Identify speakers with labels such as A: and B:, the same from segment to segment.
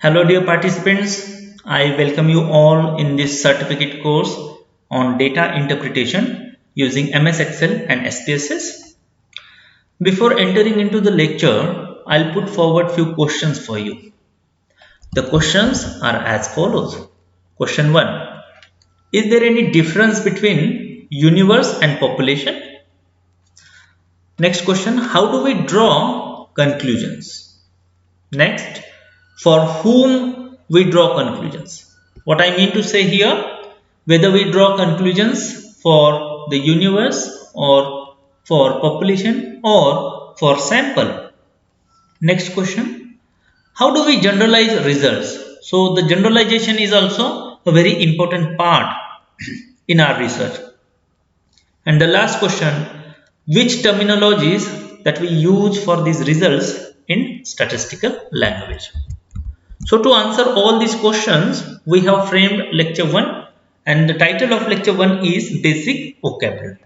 A: Hello dear participants, I welcome you all in this certificate course on data interpretation using MS Excel and SPSS. Before entering into the lecture, I'll put forward few questions for you. The questions are as follows. Question 1. Is there any difference between universe and population? Next question, how do we draw conclusions? Next, for whom we draw conclusions. What I mean to say here, whether we draw conclusions for the universe or for population or for sample. Next question, how do we generalize results? So the generalization is also a very important part in our research. And the last question, which terminologies that we use for these results in statistical language? So to answer all these questions, we have framed lecture 1 and the title of lecture 1 is Basic Vocabulary.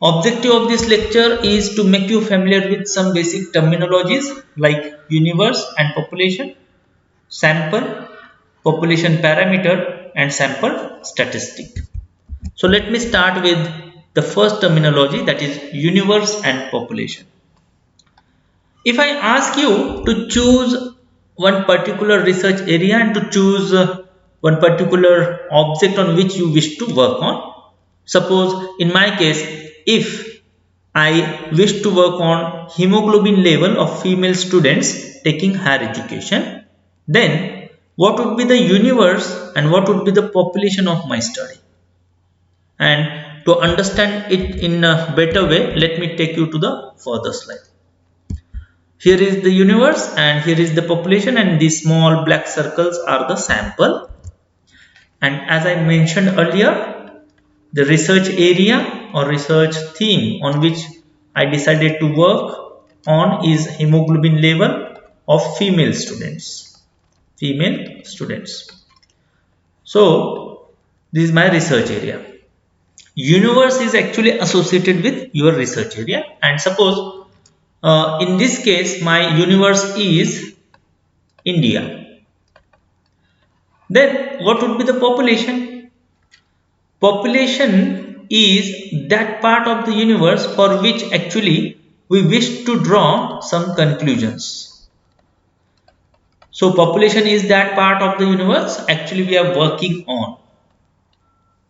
A: Objective of this lecture is to make you familiar with some basic terminologies like universe and population, sample, population parameter and sample statistic. So let me start with the first terminology, that is universe and population. If I ask you to choose one particular research area and to choose one particular object on which you wish to work on, suppose in my case, if I wish to work on hemoglobin level of female students taking higher education, then what would be the universe and what would be the population of my study? And to understand it in a better way, let me take you to the further slide. Here is the universe and here is the population, and these small black circles are the sample. And as I mentioned earlier, the research area or research theme on which I decided to work on is hemoglobin level of female students. So this is my research area. Universe is actually associated with your research area, and suppose in this case my universe is India. Then what would be the population? Population is that part of the universe for which actually we wish to draw some conclusions. So population is that part of the universe actually we are working on.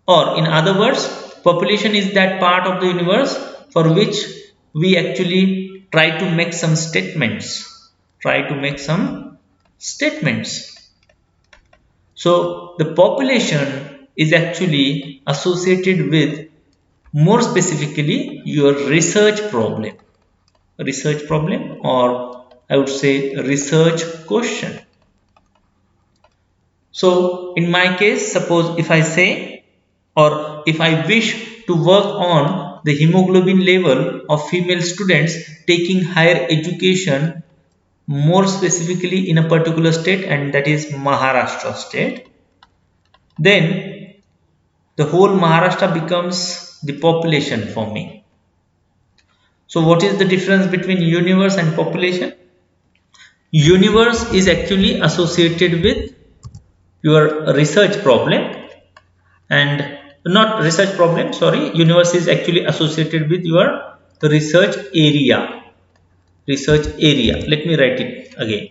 A: Or in other words, population is that part of the universe for which we actually try to make some statements. So the population is actually associated with, more specifically, your research problem or I would say research question. So in my case, suppose if I say, or if I wish to work on the hemoglobin level of female students taking higher education, more specifically in a particular state, and that is Maharashtra state, then the whole Maharashtra becomes the population for me. So what is the difference between universe and population? Universe is actually associated with your research problem, and not research problem, sorry, universe is actually associated with your research area. Let me write it again.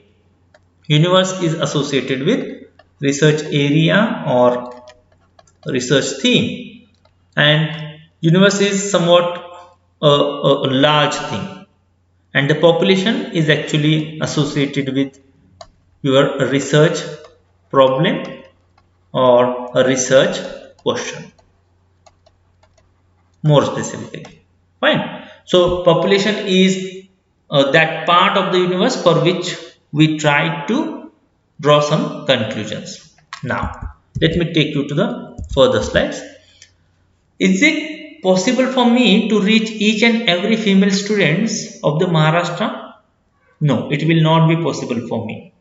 A: Universe is associated with research area or research theme, and universe is somewhat a large thing, and the population is actually associated with your research problem or a research question, more specifically. Fine. So population is that part of the universe for which we try to draw some conclusions. Now let me take you to the further slides. Is it possible for me to reach each and every female students of the Maharashtra? No, it will not be possible for me.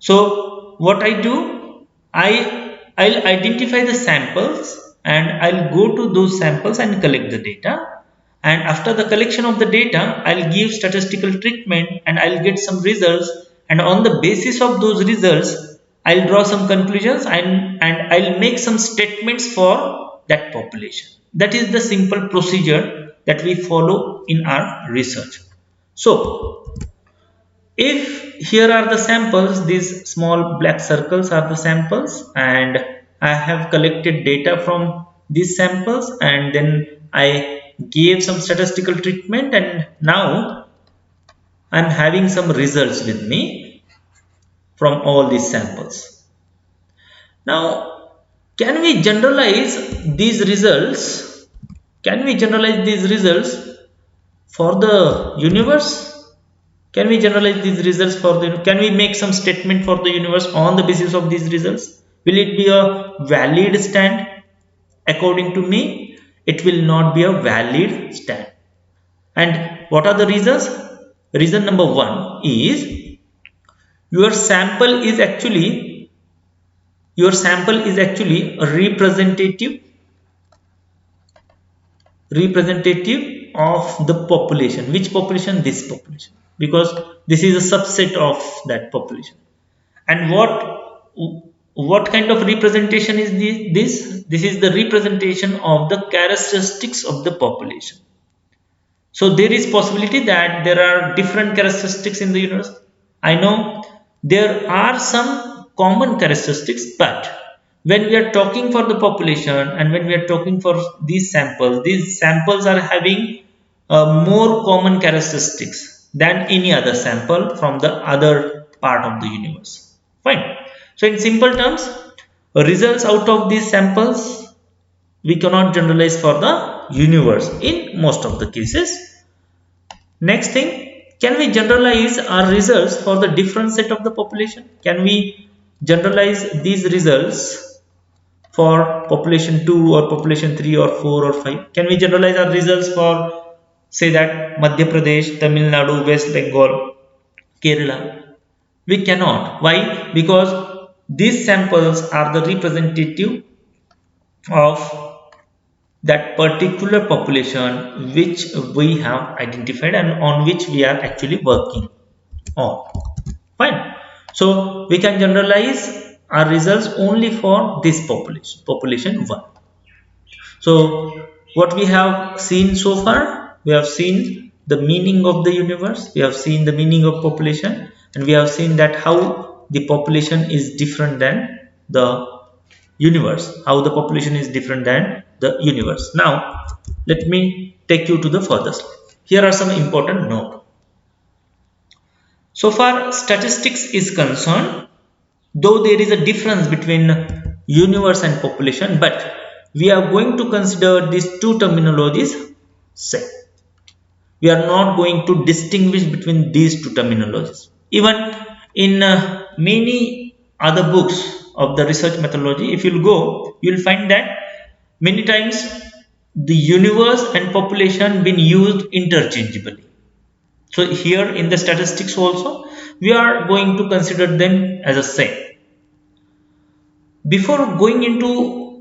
A: So what I do, I'll identify the samples and I'll go to those samples and collect the data, and after the collection of the data I'll give statistical treatment and I'll get some results and on the basis of those results I'll draw some conclusions, and I'll make some statements for that population. That is the simple procedure that we follow in our research. So if here are the samples, these small black circles are the samples, and I have collected data from these samples, and then I gave some statistical treatment, and now I'm having some results with me from all these samples. Now, can we generalize these results? Can we generalize these results for the universe? Can we generalize these results for the, can we make some statement for the universe on the basis of these results? Will it be a valid stand? According to me, it will not be a valid stand. And what are the reasons? Reason number one is your sample is actually a representative of the population. Which population? This population, because this is a subset of that population. And what kind of representation is this is the representation of the characteristics of the population. So there is possibility that there are different characteristics in the universe. I know there are some common characteristics, but when we are talking for the population and when we are talking for these samples are having more common characteristics than any other sample from the other part of the universe. Fine. So in simple terms, results out of these samples we cannot generalize for the universe in most of the cases. Next thing, can we generalize our results for the different set of the population? Can we generalize these results for population 2 or population 3 or 4 or 5? Can we generalize our results for, say, that Madhya Pradesh, Tamil Nadu, West Bengal, Kerala? We cannot. Why? Because these samples are the representative of that particular population which we have identified and on which we are actually working on. Fine. So we can generalize our results only for this population 1. So what we have seen so far, we have seen the meaning of the universe, we have seen the meaning of population, and we have seen that how the population is different than the universe, how the population is different than the universe. Now let me take you to the further slide. Here are some important notes. So far statistics is concerned, though there is a difference between universe and population, but we are going to consider these two terminologies same. We are not going to distinguish between these two terminologies. Even in many other books of the research methodology, if you'll go, you'll find that many times the universe and population been used interchangeably. So here in the statistics also, we are going to consider them as a same. Before going into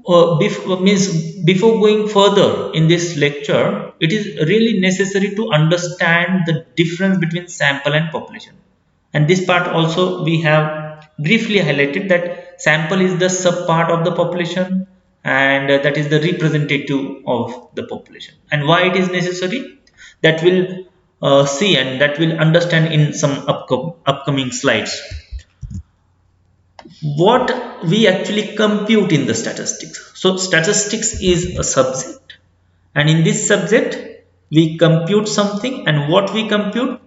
A: before going further in this lecture, it is really necessary to understand the difference between sample and population. And this part also we have briefly highlighted that sample is the sub part of the population, and that is the representative of the population. And why it is necessary, that will see and that will understand in some upcoming slides. What we actually compute in the statistics. So statistics is a subject, and in this subject we compute something, and what we compute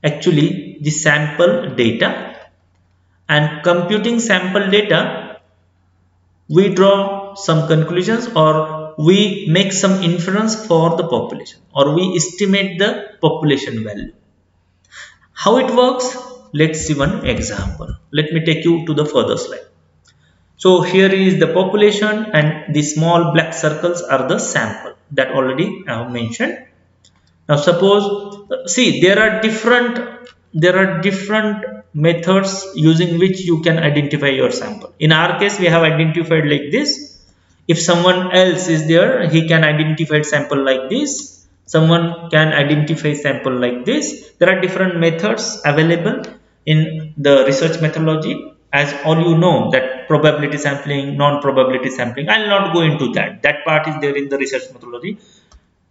A: actually the sample data, and computing sample data we draw some conclusions or we make some inference for the population, or we estimate the population value. How it works? Let's see one example. Let me take you to the further slide. So here is the population, and the small black circles are the sample that already I have mentioned. Now suppose, see, there are different methods using which you can identify your sample. In our case, we have identified like this. If someone else is there, he can identify sample like this. Someone can identify sample like this. There are different methods available in the research methodology. As all you know, that probability sampling, non-probability sampling. I'll not go into that. That part is there in the research methodology.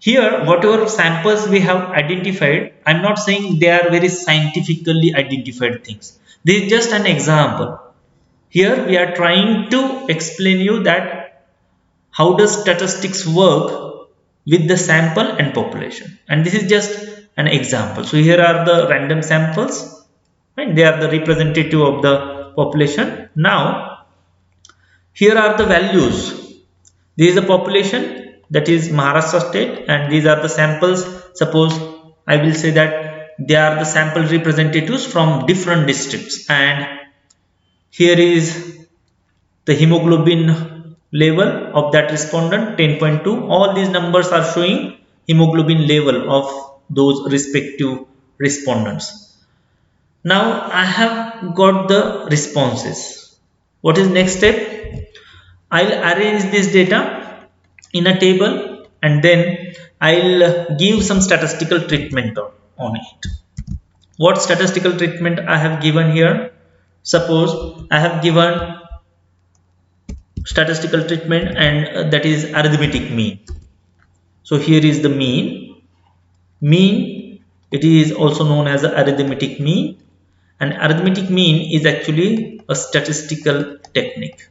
A: Here, whatever samples we have identified, I'm not saying they are very scientifically identified things. This is just an example. Here we are trying to explain you that how does statistics work with the sample and population, and this is just an example. So here are the random samples, and they are the representative of the population. Now here are the values. This is the population, that is Maharashtra state, and these are the samples. Suppose I will say that they are the sample representatives from different districts, and here is the hemoglobin level of that respondent 10.2. All these numbers are showing hemoglobin level of those respective respondents. Now I have got the responses. What is next step? I'll arrange this data in a table, and then I'll give some statistical treatment on it. What statistical treatment I have given here? Suppose I have given statistical treatment, and that is arithmetic mean. So here is the mean, it is also known as the arithmetic mean, and arithmetic mean is actually a statistical technique,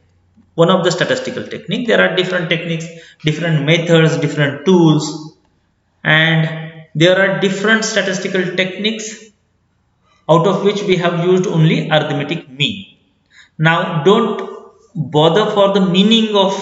A: one of the statistical technique. There are different techniques, different methods, different tools, and there are different statistical techniques, out of which we have used only arithmetic mean. Now don't bother for the meaning of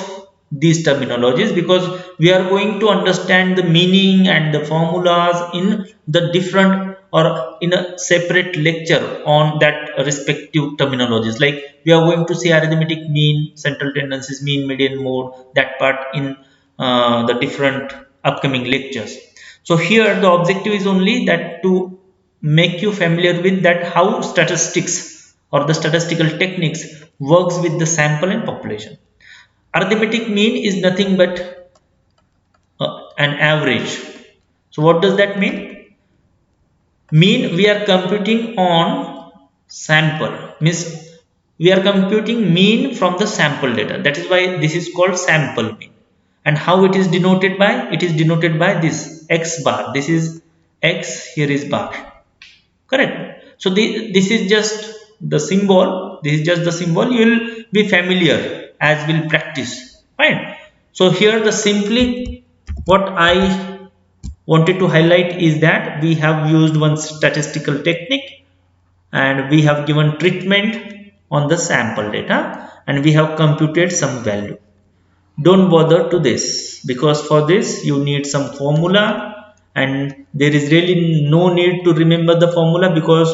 A: these terminologies, because we are going to understand the meaning and the formulas in the different or in a separate lecture on that respective terminologies. Like we are going to see arithmetic mean, central tendencies, mean, median, mode, that part in the different upcoming lectures. So here the objective is only that to make you familiar with that how statistics or the statistical techniques works with the sample and population. Arithmetic mean is nothing but an average. So what does that mean? Mean we are computing on sample, means we are computing mean from the sample data. That is why this is called sample mean. And how it is denoted by? It is denoted by this x bar. This is x, here is bar. Correct. So this is just the symbol. This is just the symbol. You will be familiar as will practice. Fine. So here the simply what I wanted to highlight is that we have used one statistical technique, and we have given treatment on the sample data, and we have computed some value. Don't bother to this, because for this you need some formula, and there is really no need to remember the formula, because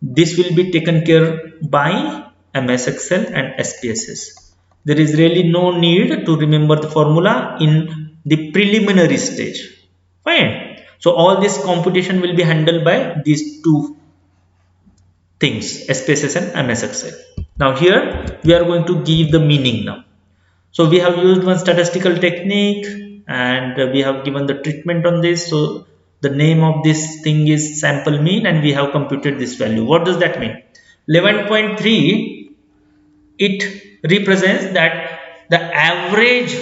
A: this will be taken care by MS Excel and SPSS. There is really no need to remember the formula in the preliminary stage. Fine. So all this computation will be handled by these two things, SPSS and MS Excel. Now here we are going to give the meaning now. So we have used one statistical technique, and we have given the treatment on this. So the name of this thing is sample mean, and we have computed this value. What does that mean? 11.3, it represents that the average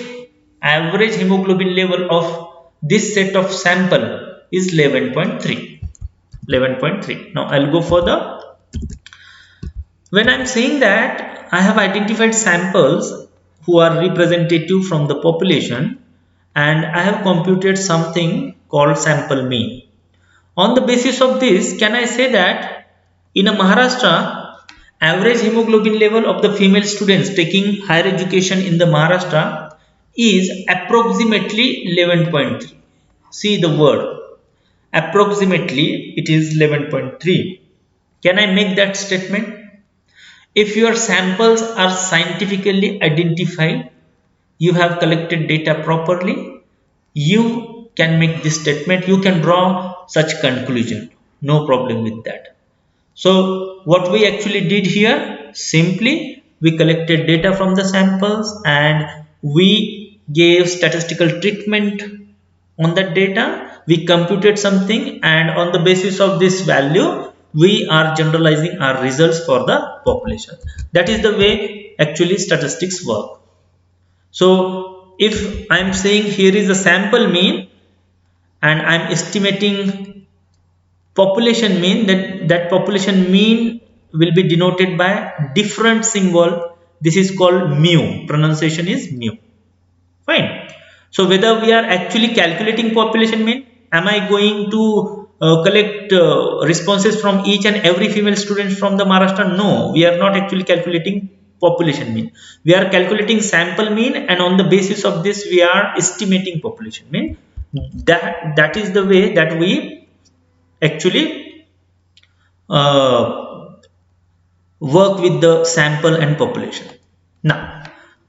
A: hemoglobin level of this set of sample is 11.3. 11.3. Now I'll go further. When I'm saying that I have identified samples who are representative from the population, and I have computed something called sample mean. On the basis of this, can I say that in a Maharashtra, average hemoglobin level of the female students taking higher education in the Maharashtra is approximately 11.3. See the word, approximately, it is 11.3. Can I make that statement? If your samples are scientifically identified, you have collected data properly, you can make this statement, you can draw such conclusion, no problem with that. So what we actually did here, simply we collected data from the samples, and we gave statistical treatment on that data. we computed something, and on the basis of this value we are generalizing our results for the population. That is the way actually statistics work. So if I'm saying here is a sample mean and I'm estimating population mean, that population mean will be denoted by different symbol. This is called mu. Pronunciation is mu. Fine. So whether we are actually calculating population mean, am I going to collect responses from each and every female student from the Maharashtra? No, we are not actually calculating population mean. We are calculating sample mean, and on the basis of this we are estimating population mean. That is the way that we actually uh, work with the sample and population. Now,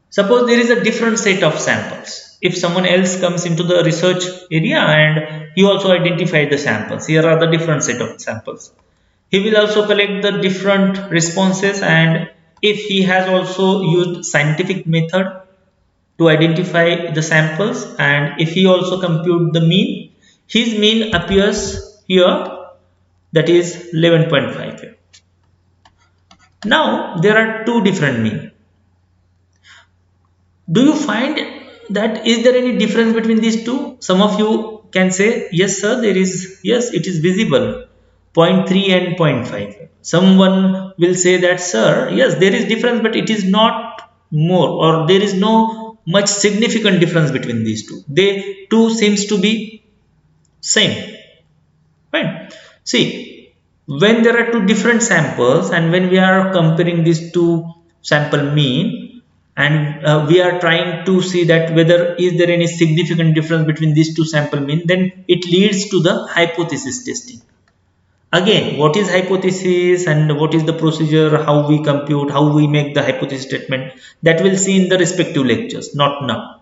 A: suppose there is a different set of samples. If someone else comes into the research area and he also identified the samples, here are the different set of samples. He will also collect the different responses, and if he has also used scientific method to identify the samples, and if he also compute the mean, his mean appears here, that is 11.5 here. Now there are two different mean. Do you find that is there any difference between these two? Some of you can say yes sir, there is, yes, it is visible, zero point 0.3 and 0 0.5. Someone will say that sir, yes, there is difference, but it is not more, or there is no much significant difference between these two. They two seems to be same. Right. See, when there are two different samples and when we are comparing these two sample mean, and we are trying to see that whether is there any significant difference between these two sample mean, then it leads to the hypothesis testing. Again, what is hypothesis and what is the procedure, how we compute, how we make the hypothesis statement, that we'll see in the respective lectures, not now.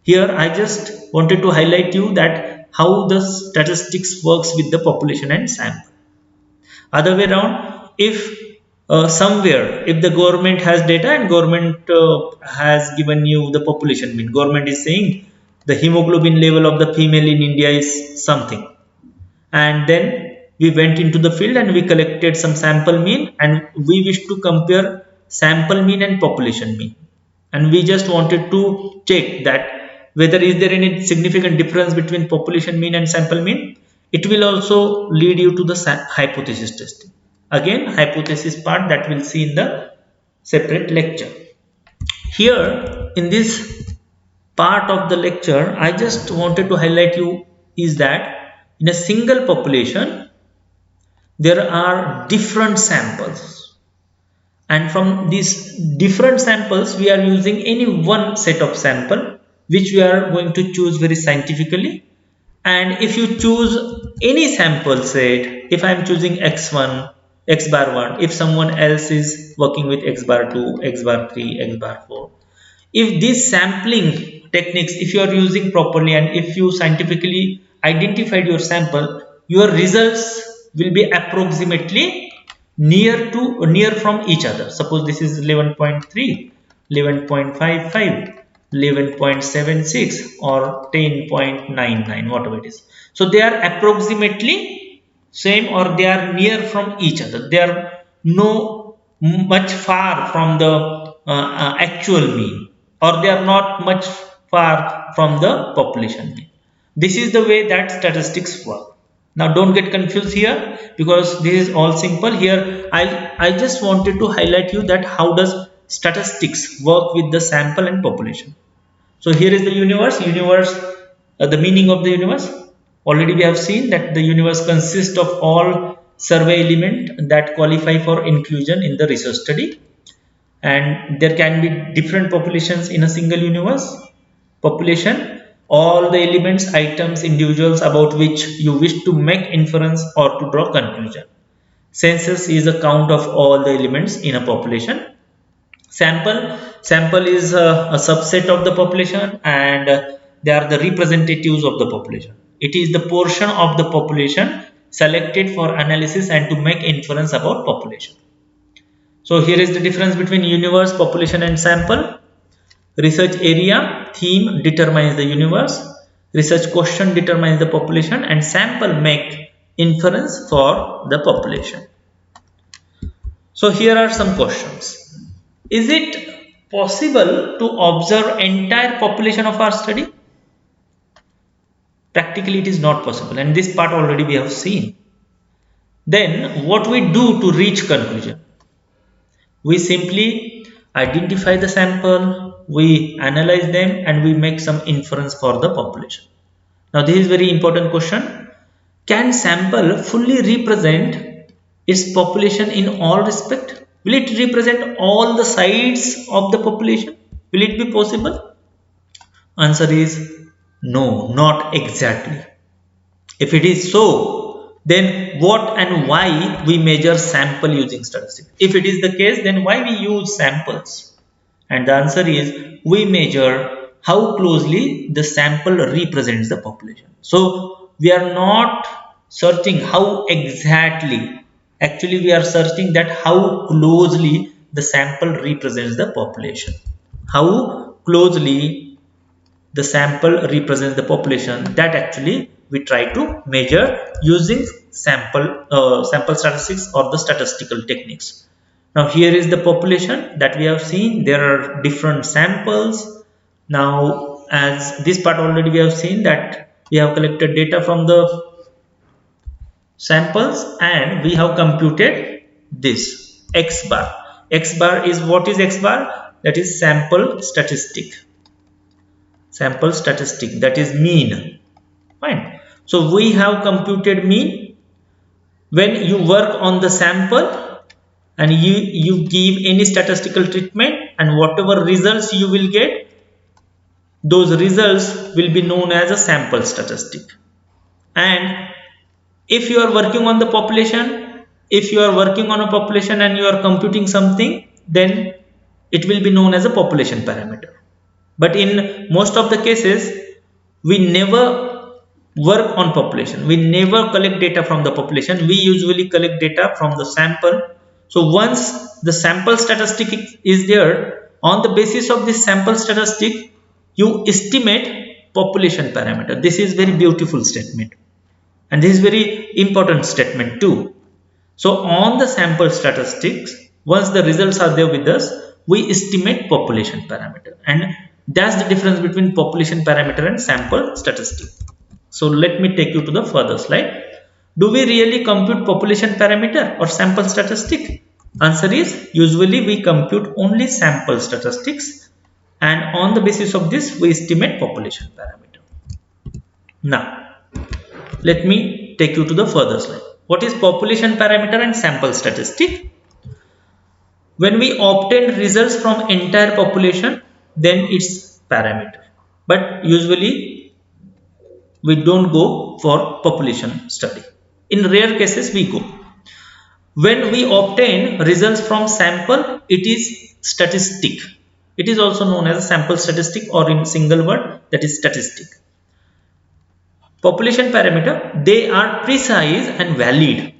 A: Here I just wanted to highlight you that how the statistics works with the population and sample. Other way around, if somewhere, if the government has data and government has given you the population mean, government is saying the hemoglobin level of the female in India is something, and then we went into the field and we collected some sample mean, and we wish to compare sample mean and population mean, and we just wanted to check that whether is there any significant difference between population mean and sample mean. It will also lead you to the hypothesis testing. Again, hypothesis part that we'll see in the separate lecture. Here in this part of the lecture, I just wanted to highlight you is that in a single population there are different samples, and from these different samples we are using any one set of sample which we are going to choose very scientifically. And if you choose any sample set, if I am choosing x1, x bar 1, if someone else is working with x bar 2, x bar 3, x bar 4, if these sampling techniques, if you are using properly and if you scientifically identified your sample, your results will be approximately near from each other. Suppose this is 11.3, 11.55, 11.76 or 10.99, whatever it is. So they are approximately same, or they are near from each other. They are no much far from the actual mean, or they are not much far from the population mean. This is the way that statistics work. Now don't get confused here, because this is all simple. Here I just wanted to highlight you that how does statistics work with the sample and population. So here is the universe. The meaning of the universe. Already we have seen that the universe consists of all survey element that qualify for inclusion in the research study, and there can be different populations in a single universe. Population, all the elements, items, individuals about which you wish to make inference or to draw conclusion. Census is a count of all the elements in a population. Sample is a subset of the population, and they are the representatives of the population. It is the portion of the population selected for analysis and to make inference about population. So here is the difference between universe, population and sample. Research area, theme determines the universe. research question determines the population, and sample make inference for the population. So here are some questions. Is it possible to observe entire population of our study? Practically it is not possible, and this part already we have seen. Then what we do to reach conclusion? We simply identify the sample, we analyze them, and we make some inference for the population. Now this is very important question. Can sample fully represent its population in all respect? Will it represent all the sides of the population? Will it be possible? Answer is no, not exactly. If it is so, then what and why we measure sample using statistics? If it is the case, then why we use samples? And the answer is we measure how closely the sample represents the population. So we are not searching how exactly, actually we are searching that how closely the sample represents the population. How closely the sample represents the population, that actually we try to measure using sample statistics or the statistical techniques. Now here is the population that we have seen. There are different samples. Now as this part already we have seen that we have collected data from the samples and we have computed this x bar. X bar is, what is x bar? That is sample statistic, that is mean. Fine. So we have computed mean. When you work on the sample and you give any statistical treatment, and whatever results you will get, those results will be known as a sample statistic. And if you are working on the population, if you are working on a population and you are computing something, then it will be known as a population parameter. But in most of the cases, we never work on population. We never collect data from the population. We usually collect data from the sample. So once the sample statistic is there, on the basis of this sample statistic, you estimate population parameter. This is very beautiful statement. And this is very important statement too. So on the sample statistics, once the results are there with us, we estimate population parameter. And that's the difference between population parameter and sample statistic. So let me take you to the further slide. Do we really compute population parameter or sample statistic? Answer is usually we compute only sample statistics, and on the basis of this we estimate population parameter. Now let me take you to the further slide. What is population parameter and sample statistic? When we obtain results from entire population, then it's parameter. But usually we don't go for population study. In rare cases we go. When we obtain results from sample, it is statistic. It is also known as a sample statistic, or in single word, that is statistic. Population parameter, they are precise and valid,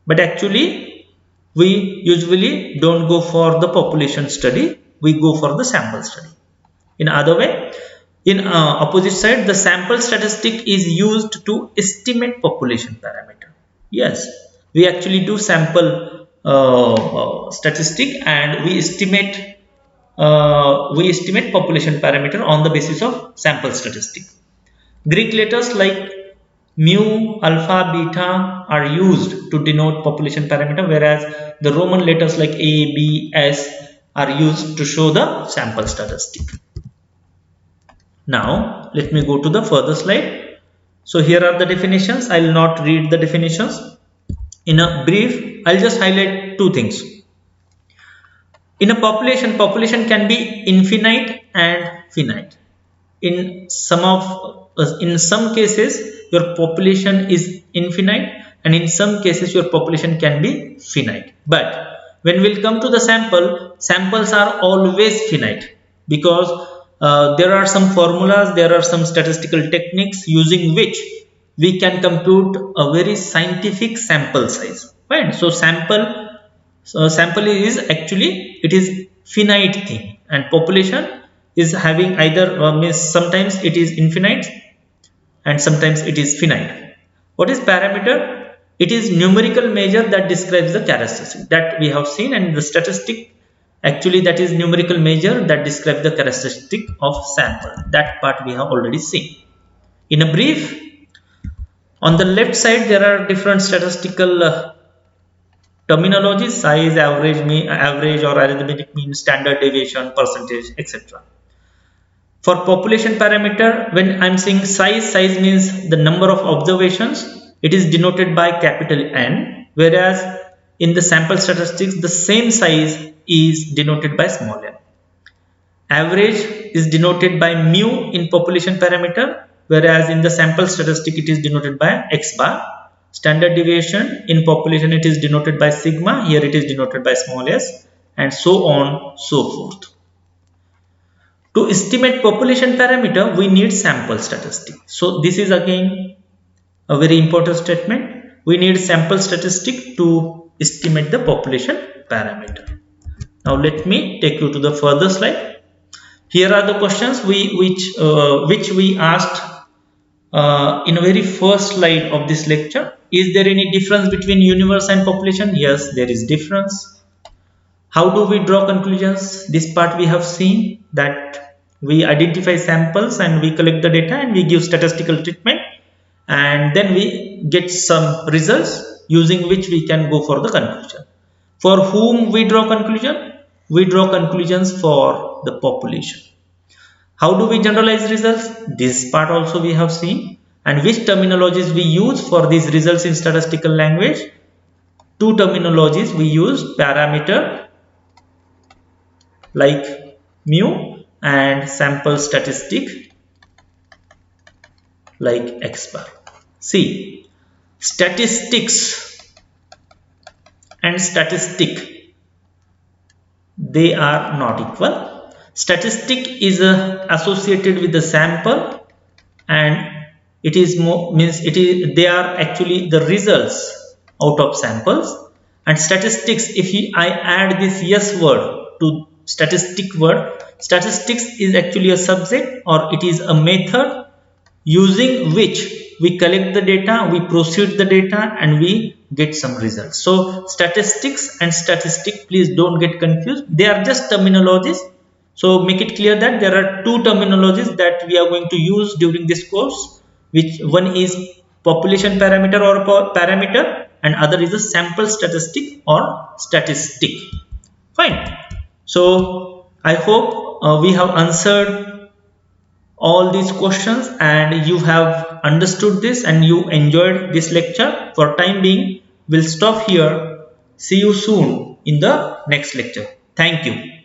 A: but actually we usually don't go for the population study, we go for the sample study. In other way, in opposite side, the sample statistic is used to estimate population parameter. Yes, we actually do sample statistic and we estimate population parameter on the basis of sample statistic. Greek letters like mu, alpha, beta are used to denote population parameter, whereas the Roman letters like A, B, S are used to show the sample statistic. Now let me go to the further slide. So here are the definitions. I will not read the definitions. In a brief, I'll just highlight two things. In a population can be infinite and finite. In some cases your population is infinite, and in some cases your population can be finite. But when we'll come to the samples are always finite, because there are some formulas, there are some statistical techniques using which we can compute a very scientific sample size. Right? So sample is actually, it is finite thing, and population is having either means sometimes it is infinite, and sometimes it is finite. What is parameter? It is numerical measure that describes the characteristic that we have seen, and the statistic actually that is numerical measure that describes the characteristic of sample. That part we have already seen. In a brief, on the left side there are different statistical terminology: size, average or arithmetic mean, standard deviation, percentage, etc. For population parameter, when I'm saying size means the number of observations. It is denoted by capital N, whereas in the sample statistics the same size is denoted by small n. Average is denoted by mu in population parameter, whereas in the sample statistic it is denoted by x bar. Standard deviation in population it is denoted by sigma, here it is denoted by small s, and so on so forth. To estimate population parameter, we need sample statistic. So this is again a very important statement. We need sample statistic to estimate the population parameter. Now let me take you to the further slide. Here are the questions which we asked in a very first slide of this lecture. Is there any difference between universe and population? Yes, there is difference. How do we draw conclusions? This part we have seen, that we identify samples and we collect the data and we give statistical treatment, and then we get some results using which we can go for the conclusion. For whom we draw conclusion? We draw conclusions for the population. How do we generalize results? This part also we have seen. And which terminologies we use for these results in statistical language? Two terminologies we use: parameter like mu and sample statistic like x bar. See, statistics and statistic, they are not equal. Statistic is associated with the sample, and it is they are actually the results out of samples. And statistics, if I add this yes word to statistic word, statistics is actually a subject, or it is a method using which we collect the data, we proceed the data, and we get some results. So statistics and statistic, please don't get confused, they are just terminologies. So make it clear that there are two terminologies that we are going to use during this course, which one is population parameter or parameter, and other is a sample statistic or statistic. Fine. So I hope we have answered all these questions and you have understood this and you enjoyed this lecture. For time being, we'll stop here. See you soon in the next lecture. Thank you.